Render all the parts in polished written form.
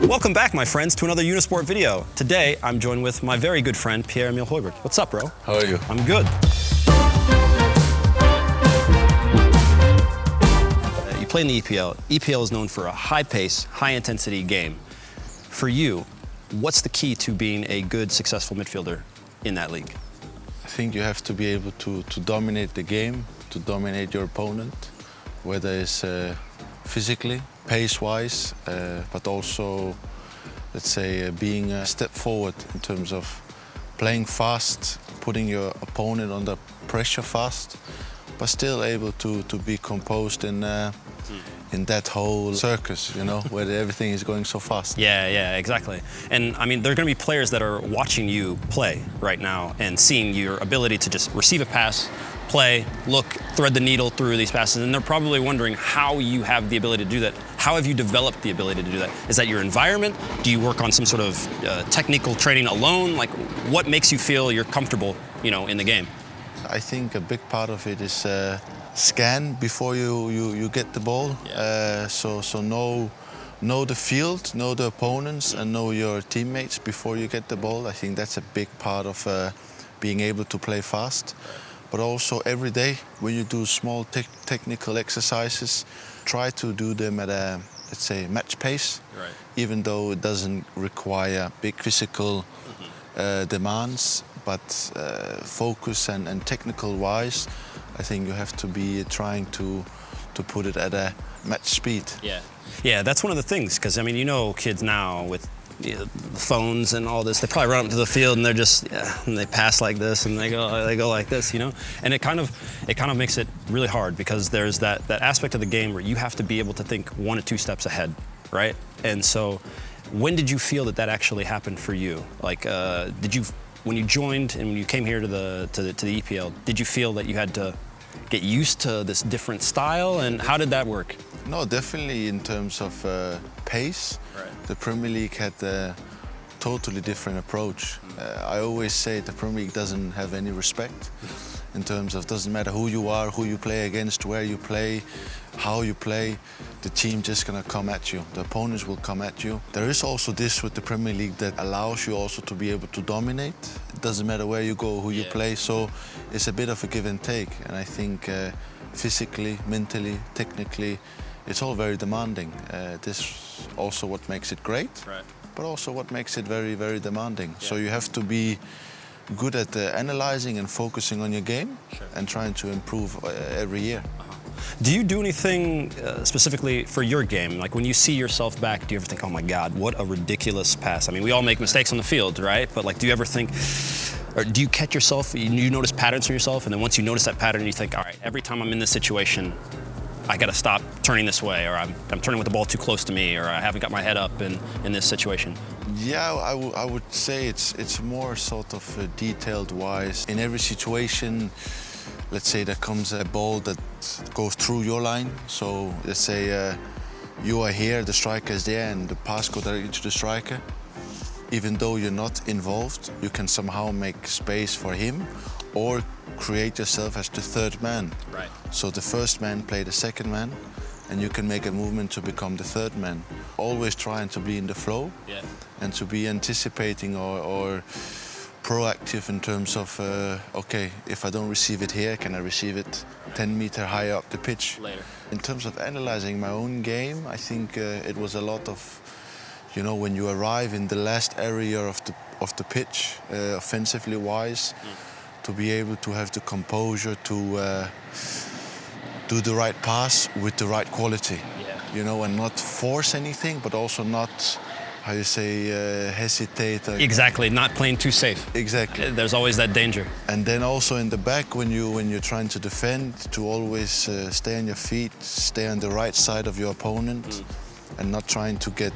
Welcome back, my friends, to another Unisport video. Today, I'm joined with my very good friend, Pierre Emile Højbjerg. What's up, bro? How are you? I'm good. You play in the EPL. EPL is known for a high-pace, high-intensity game. For you, what's the key to being a good, successful midfielder in that league? I think you have to be able to dominate the game, to dominate your opponent, whether it's physically, pace-wise, but also, let's say, being a step forward in terms of playing fast, putting your opponent under pressure fast, but still able to be composed in that whole circus, you know, where everything is going so fast. Yeah, exactly. And I mean, there are going to be players that are watching you play right now and seeing your ability to just receive a pass, play, look, thread the needle through these passes, and they're probably wondering how you have the ability to do that. How have you developed the ability to do that? Is that your environment? Do you work on some sort of technical training alone? Like, what makes you feel you're comfortable, you know, in the game? I think a big part of it is scan before you get the ball. Yeah. So know the field, know the opponents, and know your teammates before you get the ball. I think that's a big part of being able to play fast. But also every day when you do small technical exercises, try to do them at a, let's say, match pace. Right. Even though it doesn't require big physical demands, but focus and technical wise, I think you have to be trying to put it at a match speed. Yeah, that's one of the things, because I mean, you know, kids now with the phones and all this, they probably run up to the field and they're just, and they pass like this and they go like this, you know? And it kind of makes it really hard, because there's that aspect of the game where you have to be able to think 1 or 2 steps ahead, right? And so when did you feel that actually happened for you? Like, when you joined and when you came here to the EPL, did you feel that you had to get used to this different style, and how did that work? No, definitely in terms of pace. Right. The Premier League had a totally different approach. I always say the Premier League doesn't have any respect in terms of, doesn't matter who you are, who you play against, where you play, how you play, the team just gonna come at you. The opponents will come at you. There is also this with the Premier League that allows you also to be able to dominate. It doesn't matter where you go, who you play, so it's a bit of a give and take. And I think physically, mentally, technically, it's all very demanding. This also what makes it great, Right. but also what makes it very, very demanding. So you have to be good at analyzing and focusing on your game and trying to improve every year. Do you do anything specifically for your game? Like, when you see yourself back, do you ever think, oh my God, what a ridiculous pass? I mean, we all make mistakes on the field, right? But like, do you ever think, or do you catch yourself, you notice patterns for yourself, and then once you notice that pattern, you think, all right, every time I'm in this situation, I gotta stop turning this way, or I'm turning with the ball too close to me, or I haven't got my head up in this situation? Yeah, I would say it's more sort of detailed wise. In every situation, let's say there comes a ball that goes through your line. So let's say you are here, the striker is there, and the pass goes directly to the striker. Even though you're not involved, you can somehow make space for him or create yourself as the third man. Right. So the first man play the second man, and you can make a movement to become the third man. Always trying to be in the flow and to be anticipating or proactive in terms of, okay, if I don't receive it here, can I receive it 10 meters higher up the pitch? Later. In terms of analyzing my own game, I think it was a lot of, you know, when you arrive in the last area of the pitch, offensively wise, to be able to have the composure to do the right pass with the right quality. You know, and not force anything, but also not, how you say, hesitate. Exactly, not playing too safe. Exactly. There's always that danger. And then also in the back, when you're trying to defend, to always stay on your feet, stay on the right side of your opponent, and not trying to get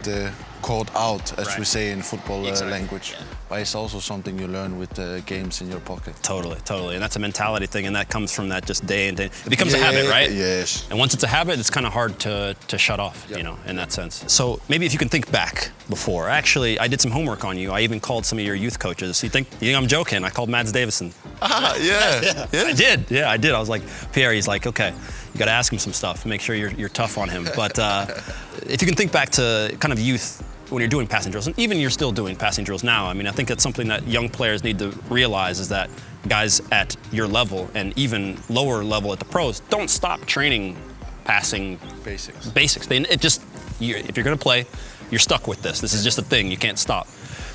caught out, as we say in football language. But it's also something you learn with games in your pocket. Totally. And that's a mentality thing, and that comes from that just day and day. It becomes a habit, right? Yes. And once it's a habit, it's kind of hard to shut off, you know, in that sense. So maybe if you can think back before. Actually, I did some homework on you. I even called some of your youth coaches. You think I'm joking? I called Mads Davison. Yeah. I did. I was like, Pierre, he's like, okay, you got to ask him some stuff. Make sure you're tough on him. But if you can think back to kind of youth when you're doing passing drills, and even you're still doing passing drills now. I mean, I think that's something that young players need to realize is that guys at your level and even lower level at the pros don't stop training passing Basics. Basics. If you're going to play, you're stuck with this. This is just a thing. You can't stop.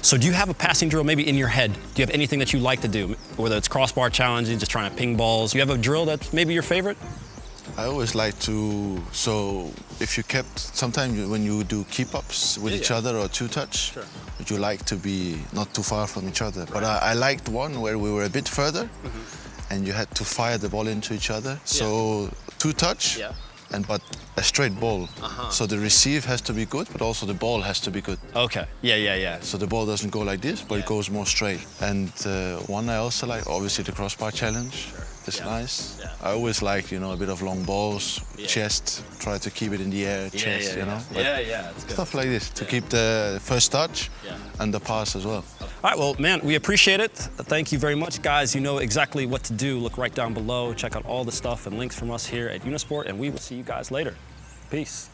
So do you have a passing drill maybe in your head? Do you have anything that you like to do? Whether it's crossbar challenging, just trying to ping balls. Do you have a drill that's maybe your favorite? I always like to, so if you kept, sometimes when you do keep-ups with each other or two-touch, you like to be not too far from each other. But I liked one where we were a bit further and you had to fire the ball into each other. So two-touch, but a straight ball. So the receive has to be good, but also the ball has to be good. Okay, yeah. So the ball doesn't go like this, but it goes more straight. And one I also like, obviously the crossbar challenge. It's nice. I always like, a bit of long balls, chest, try to keep it in the air, chest, But That's good. stuff like this to keep the first touch and the pass as well. All right, well, man, we appreciate it. Thank you very much, guys. You know exactly what to do. Look right down below. Check out all the stuff and links from us here at Unisport, and we will see you guys later. Peace.